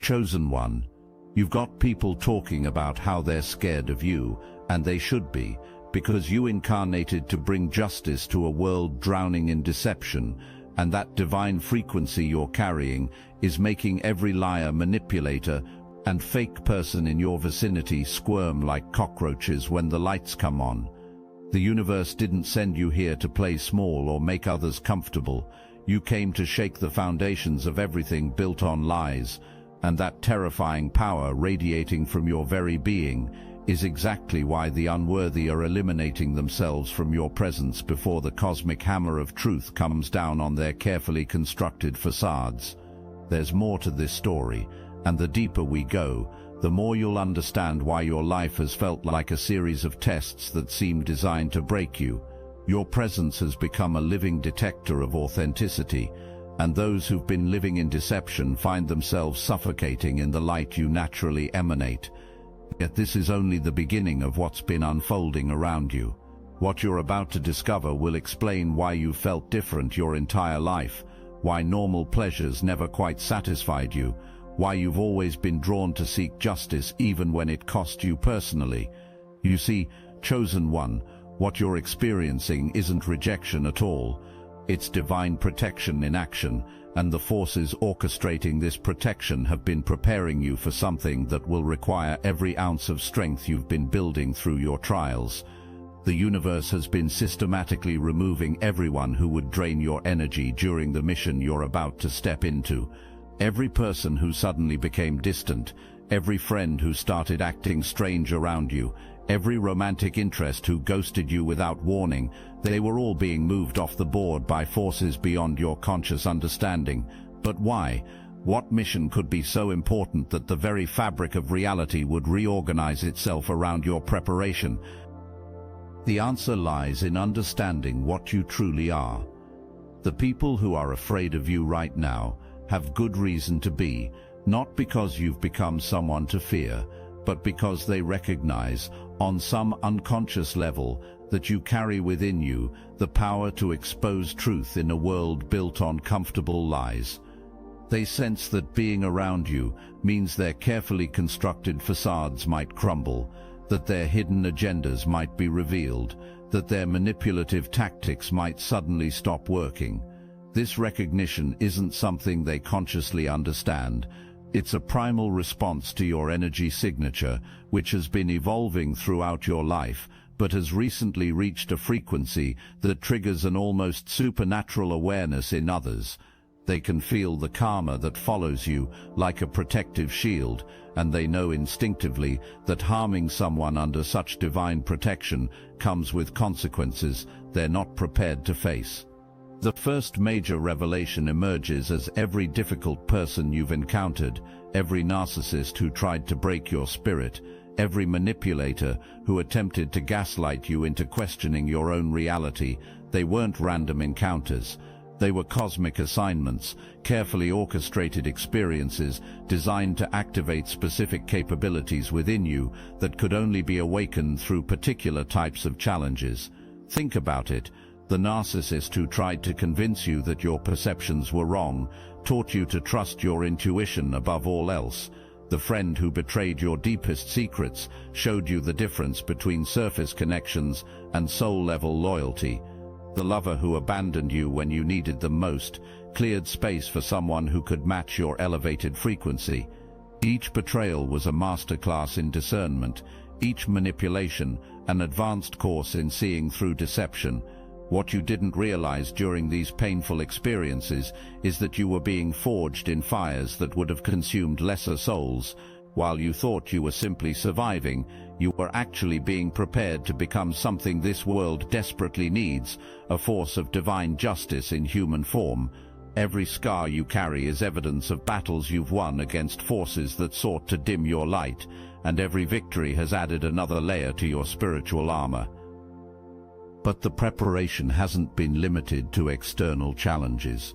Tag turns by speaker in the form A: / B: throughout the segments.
A: Chosen one, you've got people talking about how they're scared of you, and they should be, because you incarnated to bring justice to a world drowning in deception, and that divine frequency you're carrying is making every liar, manipulator, and fake person in your vicinity squirm like cockroaches when the lights come on. The universe didn't send you here to play small or make others comfortable. You came to shake the foundations of everything built on lies, and that terrifying power radiating from your very being is exactly why the unworthy are eliminating themselves from your presence before the cosmic hammer of truth comes down on their carefully constructed facades. There's more to this story, and the deeper we go, the more you'll understand why your life has felt like a series of tests that seemed designed to break you. Your presence has become a living detector of authenticity, and those who've been living in deception find themselves suffocating in the light you naturally emanate. Yet this is only the beginning of what's been unfolding around you. What you're about to discover will explain why you felt different your entire life, why normal pleasures never quite satisfied you, why you've always been drawn to seek justice even when it cost you personally. You see, chosen one, what you're experiencing isn't rejection at all. It's divine protection in action, and the forces orchestrating this protection have been preparing you for something that will require every ounce of strength you've been building through your trials. The universe has been systematically removing everyone who would drain your energy during the mission you're about to step into. Every person who suddenly became distant, every friend who started acting strange around you, every romantic interest who ghosted you without warning, they were all being moved off the board by forces beyond your conscious understanding. But why? What mission could be so important that the very fabric of reality would reorganize itself around your preparation? The answer lies in understanding what you truly are. The people who are afraid of you right now have good reason to be, not because you've become someone to fear, but because they recognize, on some unconscious level, that you carry within you the power to expose truth in a world built on comfortable lies. They sense that being around you means their carefully constructed facades might crumble, that their hidden agendas might be revealed, that their manipulative tactics might suddenly stop working. This recognition isn't something they consciously understand. It's a primal response to your energy signature, which has been evolving throughout your life, but has recently reached a frequency that triggers an almost supernatural awareness in others. They can feel the karma that follows you like a protective shield, and they know instinctively that harming someone under such divine protection comes with consequences they're not prepared to face. The first major revelation emerges as every difficult person you've encountered, every narcissist who tried to break your spirit, every manipulator who attempted to gaslight you into questioning your own reality, they weren't random encounters. They were cosmic assignments, carefully orchestrated experiences designed to activate specific capabilities within you that could only be awakened through particular types of challenges. Think about it. The narcissist who tried to convince you that your perceptions were wrong taught you to trust your intuition above all else. The friend who betrayed your deepest secrets showed you the difference between surface connections and soul-level loyalty. The lover who abandoned you when you needed them most cleared space for someone who could match your elevated frequency. Each betrayal was a masterclass in discernment, each manipulation an advanced course in seeing through deception. What you didn't realize during these painful experiences is that you were being forged in fires that would have consumed lesser souls. While you thought you were simply surviving, you were actually being prepared to become something this world desperately needs, a force of divine justice in human form. Every scar you carry is evidence of battles you've won against forces that sought to dim your light, and every victory has added another layer to your spiritual armor. But the preparation hasn't been limited to external challenges.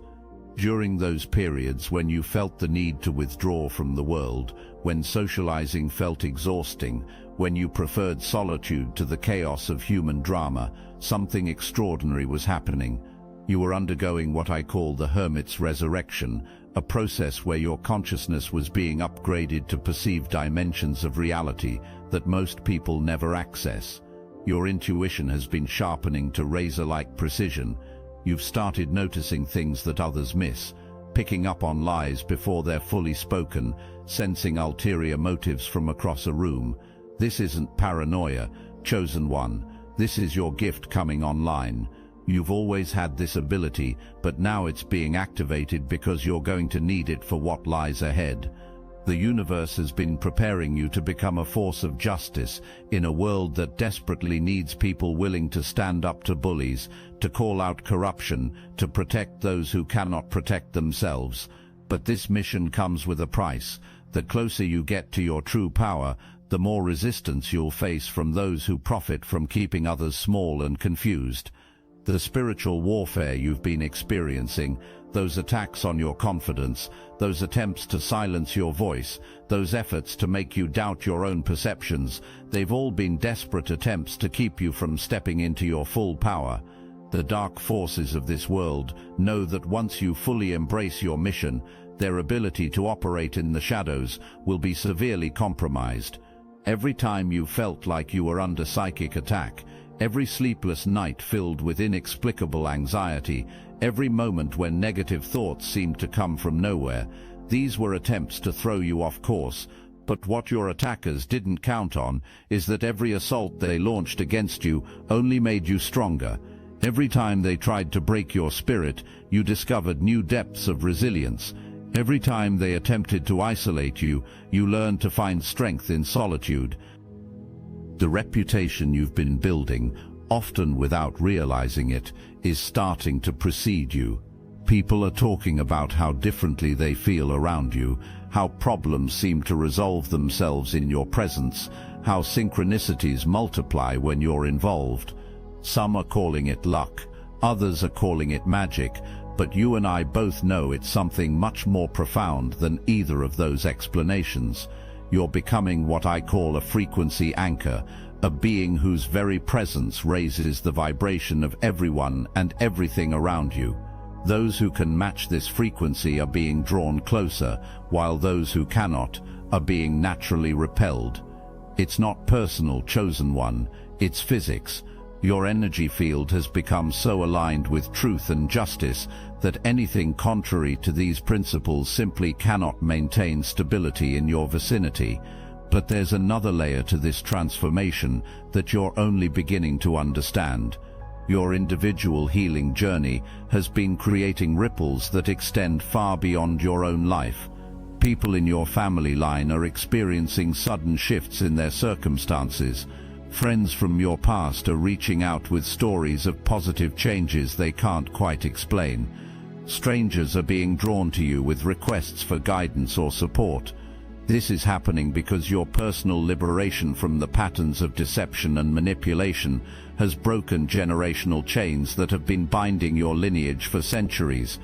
A: During those periods when you felt the need to withdraw from the world, when socializing felt exhausting, when you preferred solitude to the chaos of human drama, something extraordinary was happening. You were undergoing what I call the hermit's resurrection, a process where your consciousness was being upgraded to perceive dimensions of reality that most people never access. Your intuition has been sharpening to razor-like precision. You've started noticing things that others miss, picking up on lies before they're fully spoken, sensing ulterior motives from across a room. This isn't paranoia, chosen one. This is your gift coming online. You've always had this ability, but now it's being activated because you're going to need it for what lies ahead. The universe has been preparing you to become a force of justice in a world that desperately needs people willing to stand up to bullies, to call out corruption, to protect those who cannot protect themselves. But this mission comes with a price. The closer you get to your true power, the more resistance you'll face from those who profit from keeping others small and confused. The spiritual warfare you've been experiencing, those attacks on your confidence, those attempts to silence your voice, those efforts to make you doubt your own perceptions, they've all been desperate attempts to keep you from stepping into your full power. The dark forces of this world know that once you fully embrace your mission, their ability to operate in the shadows will be severely compromised. Every time you felt like you were under psychic attack, every sleepless night filled with inexplicable anxiety, every moment when negative thoughts seemed to come from nowhere, these were attempts to throw you off course. But what your attackers didn't count on is that every assault they launched against you only made you stronger. Every time they tried to break your spirit, you discovered new depths of resilience. Every time they attempted to isolate you, you learned to find strength in solitude. The reputation you've been building, often without realizing it, is starting to precede you. People are talking about how differently they feel around you, how problems seem to resolve themselves in your presence, how synchronicities multiply when you're involved. Some are calling it luck, others are calling it magic, but you and I both know it's something much more profound than either of those explanations. You're becoming what I call a frequency anchor, a being whose very presence raises the vibration of everyone and everything around you. Those who can match this frequency are being drawn closer, while those who cannot are being naturally repelled. It's not personal, chosen one, it's physics. Your energy field has become so aligned with truth and justice that anything contrary to these principles simply cannot maintain stability in your vicinity. But there's another layer to this transformation that you're only beginning to understand. Your individual healing journey has been creating ripples that extend far beyond your own life. People in your family line are experiencing sudden shifts in their circumstances. Friends from your past are reaching out with stories of positive changes they can't quite explain. Strangers are being drawn to you with requests for guidance or support. This is happening because your personal liberation from the patterns of deception and manipulation has broken generational chains that have been binding your lineage for centuries.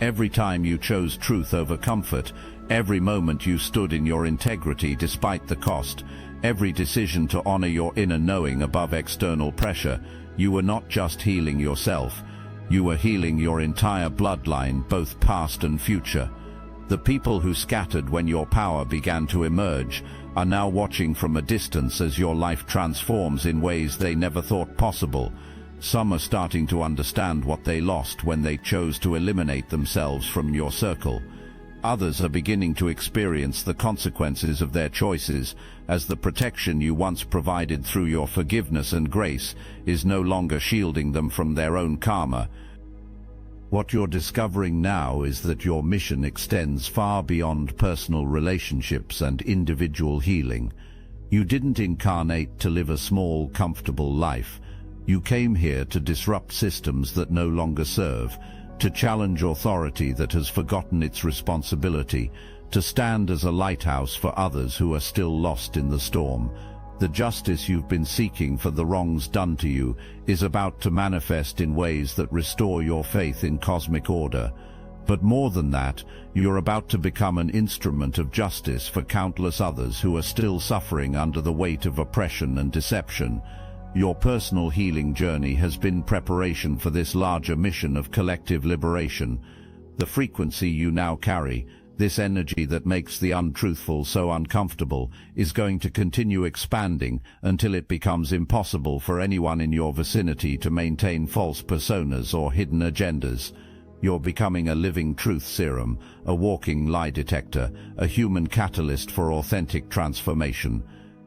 A: Every time you chose truth over comfort, every moment you stood in your integrity despite the cost, every decision to honor your inner knowing above external pressure, you were not just healing yourself, you were healing your entire bloodline, both past and future. The people who scattered when your power began to emerge are now watching from a distance as your life transforms in ways they never thought possible. Some are starting to understand what they lost when they chose to eliminate themselves from your circle. Others are beginning to experience the consequences of their choices, as the protection you once provided through your forgiveness and grace is no longer shielding them from their own karma. What you're discovering now is that your mission extends far beyond personal relationships and individual healing. You didn't incarnate to live a small, comfortable life. You came here to disrupt systems that no longer serve, to challenge authority that has forgotten its responsibility, to stand as a lighthouse for others who are still lost in the storm. The justice you've been seeking for the wrongs done to you is about to manifest in ways that restore your faith in cosmic order. But more than that, you're about to become an instrument of justice for countless others who are still suffering under the weight of oppression and deception. Your personal healing journey has been preparation for this larger mission of collective liberation. The frequency you now carry, this energy that makes the untruthful so uncomfortable, is going to continue expanding until it becomes impossible for anyone in your vicinity to maintain false personas or hidden agendas. You're becoming a living truth serum, a walking lie detector, a human catalyst for authentic transformation.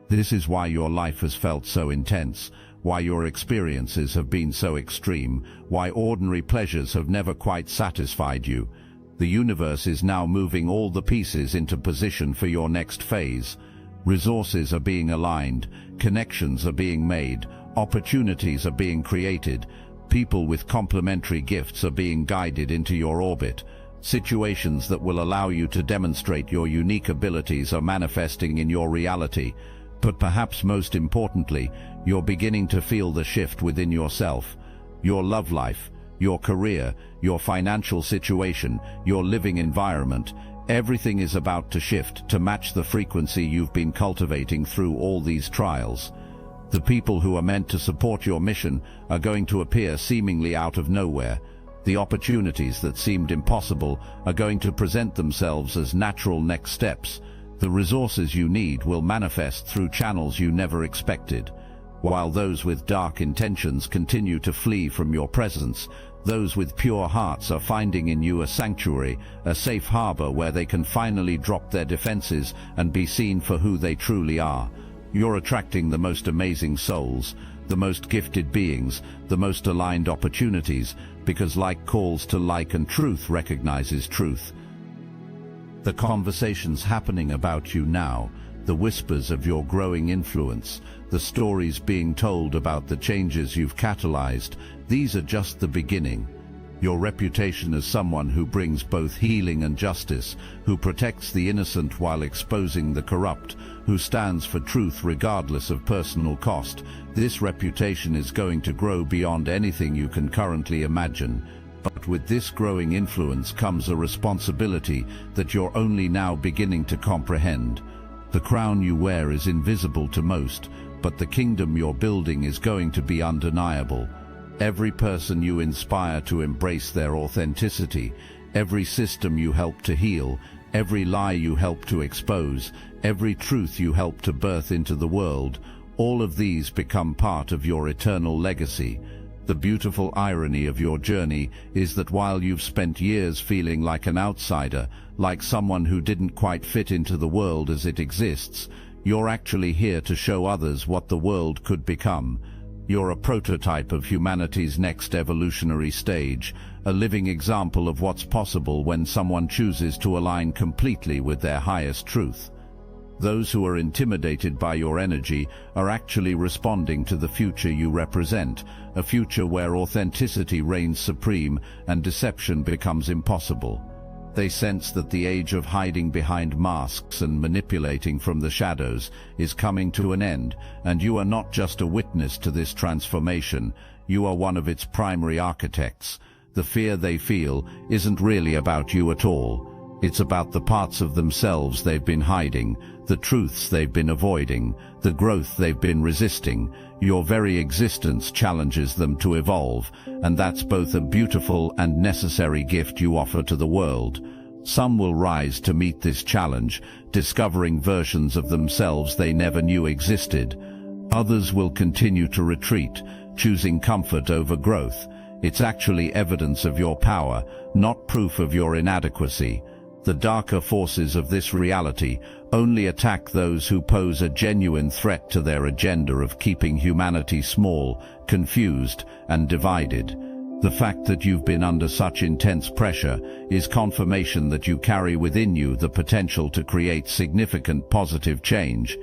A: This is why your life has felt so intense, why your experiences have been so extreme, why ordinary pleasures have never quite satisfied you. The universe is now moving all the pieces into position for your next phase. Resources are being aligned, connections are being made, opportunities are being created, people with complementary gifts are being guided into your orbit. Situations that will allow you to demonstrate your unique abilities are manifesting in your reality. But perhaps most importantly, you're beginning to feel the shift within yourself. Your love life, your career, your financial situation, your living environment, everything is about to shift to match the frequency you've been cultivating through all these trials. The people who are meant to support your mission are going to appear seemingly out of nowhere. The opportunities that seemed impossible are going to present themselves as natural next steps. The resources you need will manifest through channels you never expected. While those with dark intentions continue to flee from your presence, those with pure hearts are finding in you a sanctuary, a safe harbor where they can finally drop their defenses and be seen for who they truly are. You're attracting the most amazing souls, the most gifted beings, the most aligned opportunities, because like calls to like and truth recognizes truth. The conversations happening about you now, the whispers of your growing influence, the stories being told about the changes you've catalyzed, these are just the beginning. Your reputation as someone who brings both healing and justice, who protects the innocent while exposing the corrupt, who stands for truth regardless of personal cost, this reputation is going to grow beyond anything you can currently imagine. But with this growing influence comes a responsibility that you're only now beginning to comprehend. The crown you wear is invisible to most, but the kingdom you're building is going to be undeniable. Every person you inspire to embrace their authenticity, every system you help to heal, every lie you help to expose, every truth you help to birth into the world, all of these become part of your eternal legacy. The beautiful irony of your journey is that while you've spent years feeling like an outsider, like someone who didn't quite fit into the world as it exists, you're actually here to show others what the world could become. You're a prototype of humanity's next evolutionary stage, a living example of what's possible when someone chooses to align completely with their highest truth. Those who are intimidated by your energy are actually responding to the future you represent, a future where authenticity reigns supreme and deception becomes impossible. They sense that the age of hiding behind masks and manipulating from the shadows is coming to an end, and you are not just a witness to this transformation, you are one of its primary architects. The fear they feel isn't really about you at all. It's about the parts of themselves they've been hiding, the truths they've been avoiding, the growth they've been resisting. Your very existence challenges them to evolve, and that's both a beautiful and necessary gift you offer to the world. Some will rise to meet this challenge, discovering versions of themselves they never knew existed. Others will continue to retreat, choosing comfort over growth. It's actually evidence of your power, not proof of your inadequacy. The darker forces of this reality only attack those who pose a genuine threat to their agenda of keeping humanity small, confused, and divided. The fact that you've been under such intense pressure is confirmation that you carry within you the potential to create significant positive change.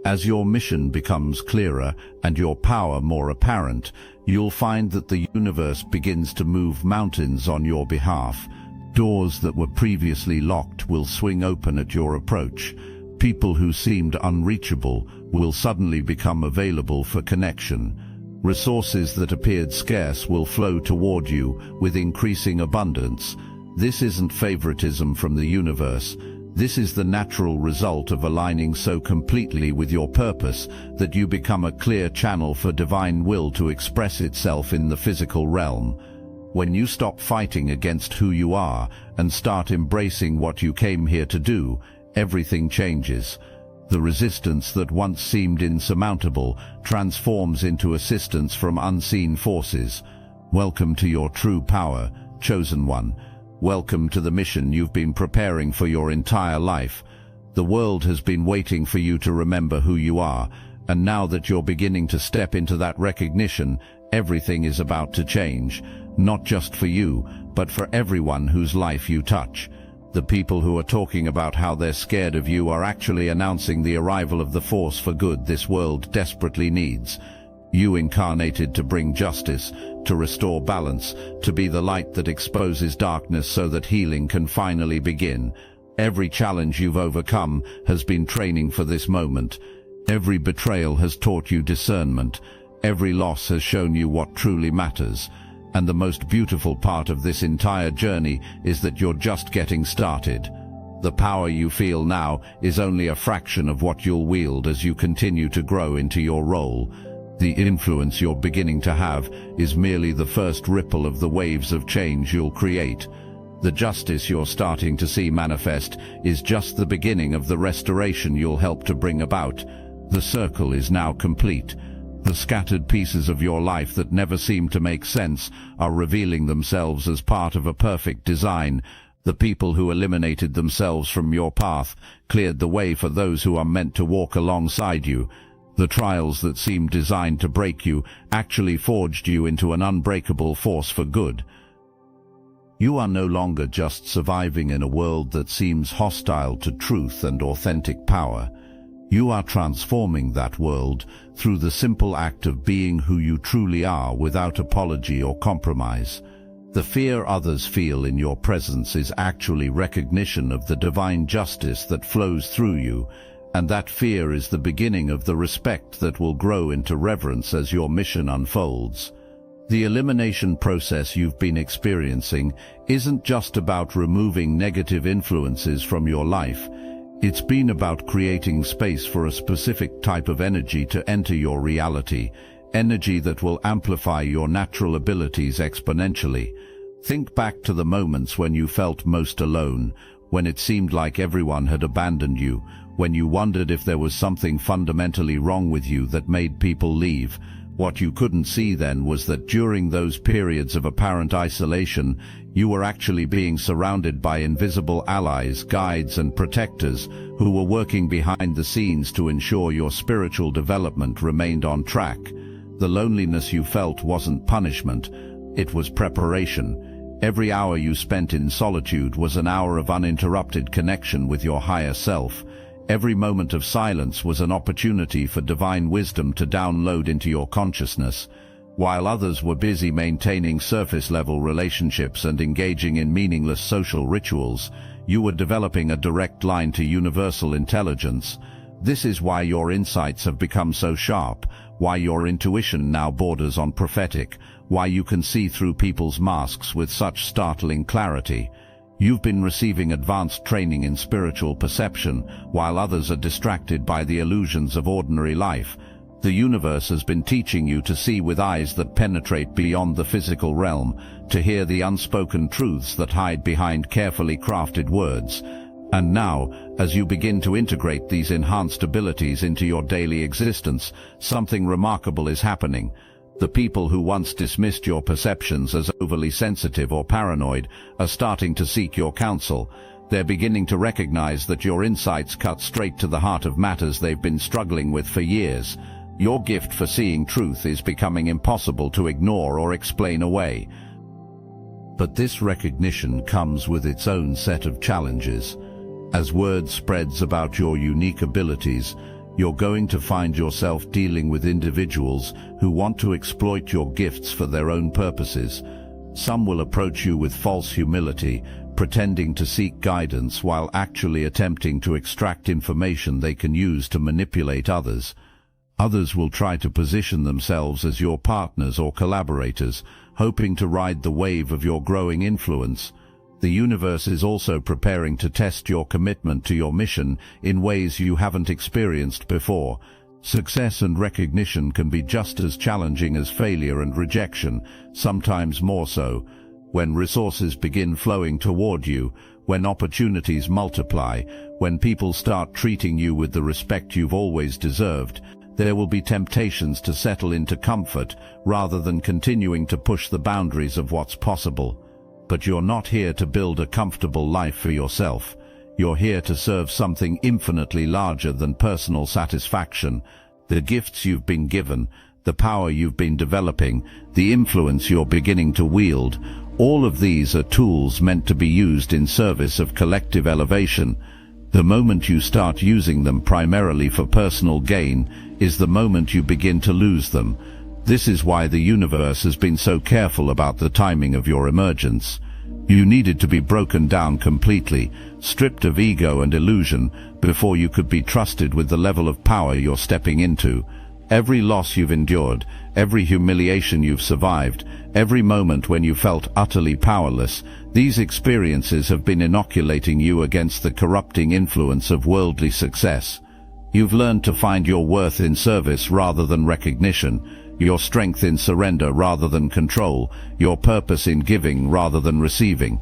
A: As your mission becomes clearer and your power more apparent, you'll find that the universe begins to move mountains on your behalf. Doors that were previously locked will swing open at your approach. People who seemed unreachable will suddenly become available for connection. Resources that appeared scarce will flow toward you with increasing abundance. This isn't favoritism from the universe. This is the natural result of aligning so completely with your purpose that you become a clear channel for divine will to express itself in the physical realm. When you stop fighting against who you are and start embracing what you came here to do, everything changes. The resistance that once seemed insurmountable transforms into assistance from unseen forces. Welcome to your true power, chosen one. Welcome to the mission you've been preparing for your entire life. The world has been waiting for you to remember who you are, and now that you're beginning to step into that recognition, everything is about to change, not just for you, but for everyone whose life you touch. The people who are talking about how they're scared of you are actually announcing the arrival of the force for good this world desperately needs. You incarnated to bring justice, to restore balance, to be the light that exposes darkness so that healing can finally begin. Every challenge you've overcome has been training for this moment. Every betrayal has taught you discernment. Every loss has shown you what truly matters. And the most beautiful part of this entire journey is that you're just getting started. The power you feel now is only a fraction of what you'll wield as you continue to grow into your role. The influence you're beginning to have is merely the first ripple of the waves of change you'll create. The justice you're starting to see manifest is just the beginning of the restoration you'll help to bring about. The circle is now complete. The scattered pieces of your life that never seemed to make sense are revealing themselves as part of a perfect design. The people who eliminated themselves from your path cleared the way for those who are meant to walk alongside you. The trials that seemed designed to break you actually forged you into an unbreakable force for good. You are no longer just surviving in a world that seems hostile to truth and authentic power. You are transforming that world through the simple act of being who you truly are without apology or compromise. The fear others feel in your presence is actually recognition of the divine justice that flows through you, and that fear is the beginning of the respect that will grow into reverence as your mission unfolds. The elimination process you've been experiencing isn't just about removing negative influences from your life. It's been about creating space for a specific type of energy to enter your reality, energy that will amplify your natural abilities exponentially. Think back to the moments when you felt most alone, when it seemed like everyone had abandoned you, when you wondered if there was something fundamentally wrong with you that made people leave. What you couldn't see then was that during those periods of apparent isolation, you were actually being surrounded by invisible allies, guides, and protectors who were working behind the scenes to ensure your spiritual development remained on track. The loneliness you felt wasn't punishment, it was preparation. Every hour you spent in solitude was an hour of uninterrupted connection with your higher self. Every moment of silence was an opportunity for divine wisdom to download into your consciousness. While others were busy maintaining surface-level relationships and engaging in meaningless social rituals, you were developing a direct line to universal intelligence. This is why your insights have become so sharp, why your intuition now borders on prophetic, why you can see through people's masks with such startling clarity. You've been receiving advanced training in spiritual perception, while others are distracted by the illusions of ordinary life. The universe has been teaching you to see with eyes that penetrate beyond the physical realm, to hear the unspoken truths that hide behind carefully crafted words. And now, as you begin to integrate these enhanced abilities into your daily existence, something remarkable is happening. The people who once dismissed your perceptions as overly sensitive or paranoid are starting to seek your counsel. They're beginning to recognize that your insights cut straight to the heart of matters they've been struggling with for years. Your gift for seeing truth is becoming impossible to ignore or explain away. But this recognition comes with its own set of challenges. As word spreads about your unique abilities, you're going to find yourself dealing with individuals who want to exploit your gifts for their own purposes. Some will approach you with false humility, pretending to seek guidance while actually attempting to extract information they can use to manipulate others. Others will try to position themselves as your partners or collaborators, hoping to ride the wave of your growing influence. The universe is also preparing to test your commitment to your mission in ways you haven't experienced before. Success and recognition can be just as challenging as failure and rejection, sometimes more so. when resources begin flowing toward you, when opportunities multiply, when people start treating you with the respect you've always deserved, there will be temptations to settle into comfort rather than continuing to push the boundaries of what's possible. But you're not here to build a comfortable life for yourself. You're here to serve something infinitely larger than personal satisfaction. The gifts you've been given, the power you've been developing, the influence you're beginning to wield, all of these are tools meant to be used in service of collective elevation. The moment you start using them primarily for personal gain is the moment you begin to lose them. This is why the universe has been so careful about the timing of your emergence. You needed to be broken down completely, stripped of ego and illusion, before you could be trusted with the level of power you're stepping into. Every loss you've endured, every humiliation you've survived, every moment when you felt utterly powerless, these experiences have been inoculating you against the corrupting influence of worldly success. You've learned to find your worth in service rather than recognition, your strength in surrender rather than control, your purpose in giving rather than receiving.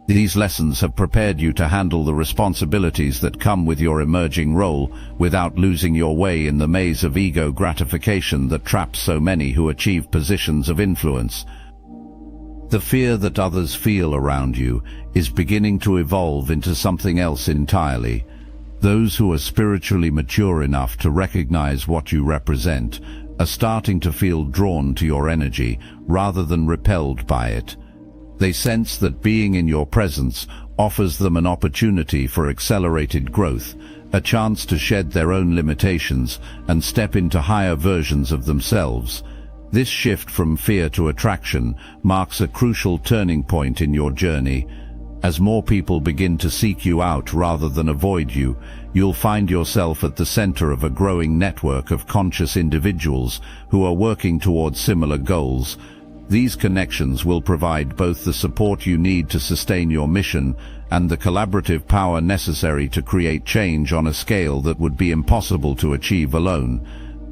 A: These lessons have prepared you to handle the responsibilities that come with your emerging role without losing your way in the maze of ego gratification that traps so many who achieve positions of influence. The fear that others feel around you is beginning to evolve into something else entirely. Those who are spiritually mature enough to recognize what you represent are starting to feel drawn to your energy rather than repelled by it. They sense that being in your presence offers them an opportunity for accelerated growth, a chance to shed their own limitations and step into higher versions of themselves. This shift from fear to attraction marks a crucial turning point in your journey. As more people begin to seek you out rather than avoid you, you'll find yourself at the center of a growing network of conscious individuals who are working towards similar goals. These connections will provide both the support you need to sustain your mission and the collaborative power necessary to create change on a scale that would be impossible to achieve alone.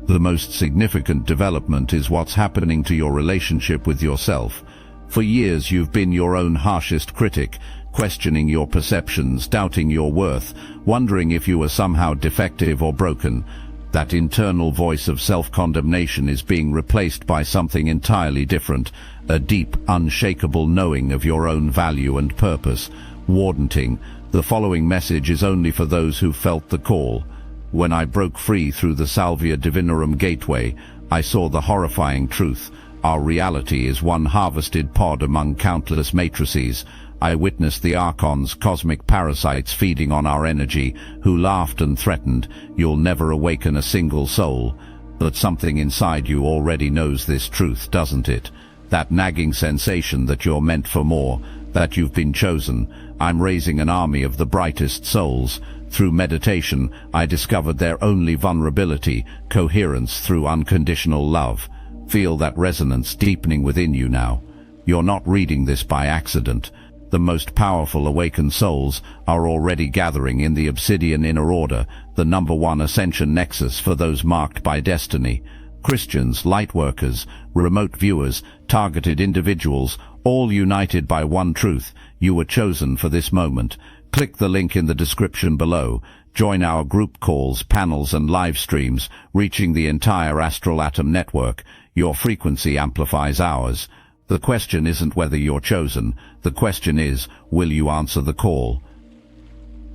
A: The most significant development is what's happening to your relationship with yourself. For years you've been your own harshest critic, questioning your perceptions, doubting your worth, wondering if you were somehow defective or broken. That internal voice of self-condemnation is being replaced by something entirely different, a deep, unshakable knowing of your own value and purpose. Wardenting, the following message is only for those who felt the call. When I broke free through the Salvia Divinorum gateway, I saw the horrifying truth. Our reality is one harvested pod among countless matrices. I witnessed the Archons, cosmic parasites feeding on our energy, who laughed and threatened, "You'll never awaken a single soul." But something inside you already knows this truth, doesn't it? That nagging sensation that you're meant for more, that you've been chosen. I'm raising an army of the brightest souls. Through meditation, I discovered their only vulnerability, coherence through unconditional love. Feel that resonance deepening within you now. You're not reading this by accident. The most powerful awakened souls are already gathering in the Obsidian Inner Order, the #1 ascension nexus for those marked by destiny. Christians, lightworkers, remote viewers, targeted individuals, all united by one truth: you were chosen for this moment. Click the link in the description below. Join our group calls, panels and live streams, reaching the entire Astral Atom network. Your frequency amplifies ours. The question isn't whether you're chosen. The question is, will you answer the call?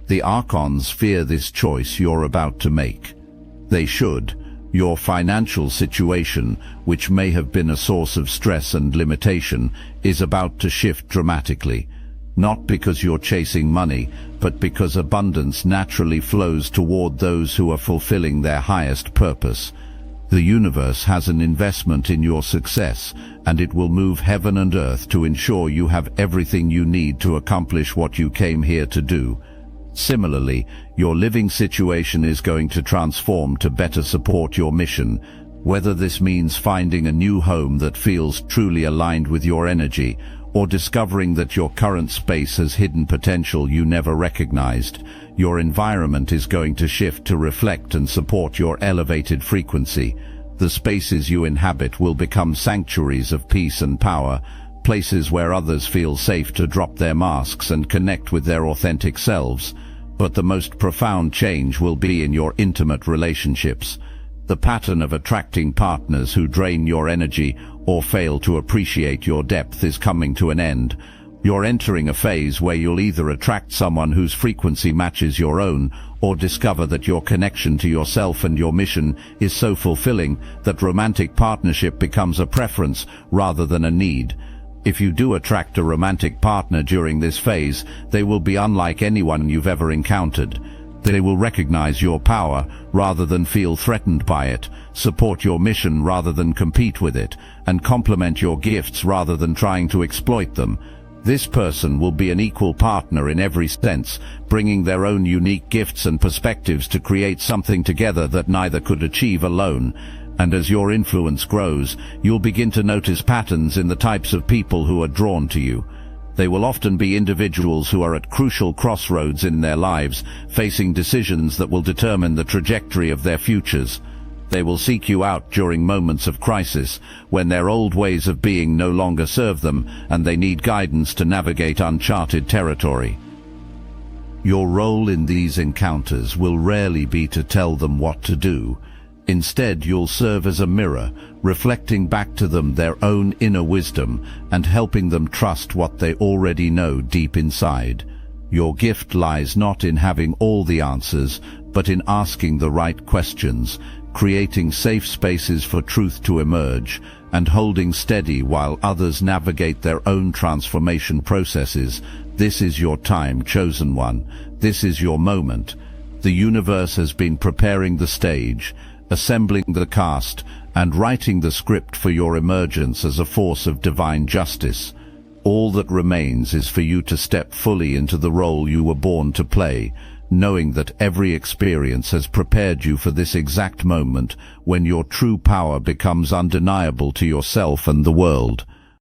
A: The Archons fear this choice you're about to make. They should. Your financial situation, which may have been a source of stress and limitation, is about to shift dramatically. Not because you're chasing money, but because abundance naturally flows toward those who are fulfilling their highest purpose. The universe has an investment in your success, and it will move heaven and earth to ensure you have everything you need to accomplish what you came here to do. Similarly, your living situation is going to transform to better support your mission, whether this means finding a new home that feels truly aligned with your energy, or discovering that your current space has hidden potential you never recognized. Your environment is going to shift to reflect and support your elevated frequency. The spaces you inhabit will become sanctuaries of peace and power, places where others feel safe to drop their masks and connect with their authentic selves. But the most profound change will be in your intimate relationships. The pattern of attracting partners who drain your energy or fail to appreciate your depth is coming to an end. You're entering a phase where you'll either attract someone whose frequency matches your own, or discover that your connection to yourself and your mission is so fulfilling that romantic partnership becomes a preference rather than a need. If you do attract a romantic partner during this phase, they will be unlike anyone you've ever encountered. They will recognize your power rather than feel threatened by it, support your mission rather than compete with it, and complement your gifts rather than trying to exploit them. This person will be an equal partner in every sense, bringing their own unique gifts and perspectives to create something together that neither could achieve alone. And as your influence grows, you'll begin to notice patterns in the types of people who are drawn to you. They will often be individuals who are at crucial crossroads in their lives, facing decisions that will determine the trajectory of their futures. They will seek you out during moments of crisis, when their old ways of being no longer serve them, and they need guidance to navigate uncharted territory. Your role in these encounters will rarely be to tell them what to do. Instead, you'll serve as a mirror, reflecting back to them their own inner wisdom and helping them trust what they already know deep inside. Your gift lies not in having all the answers, but in asking the right questions, creating safe spaces for truth to emerge, and holding steady while others navigate their own transformation processes. This is your time, chosen one. This is your moment. The universe has been preparing the stage, assembling the cast, and writing the script for your emergence as a force of divine justice. All that remains is for you to step fully into the role you were born to play, knowing that every experience has prepared you for this exact moment when your true power becomes undeniable to yourself and the world.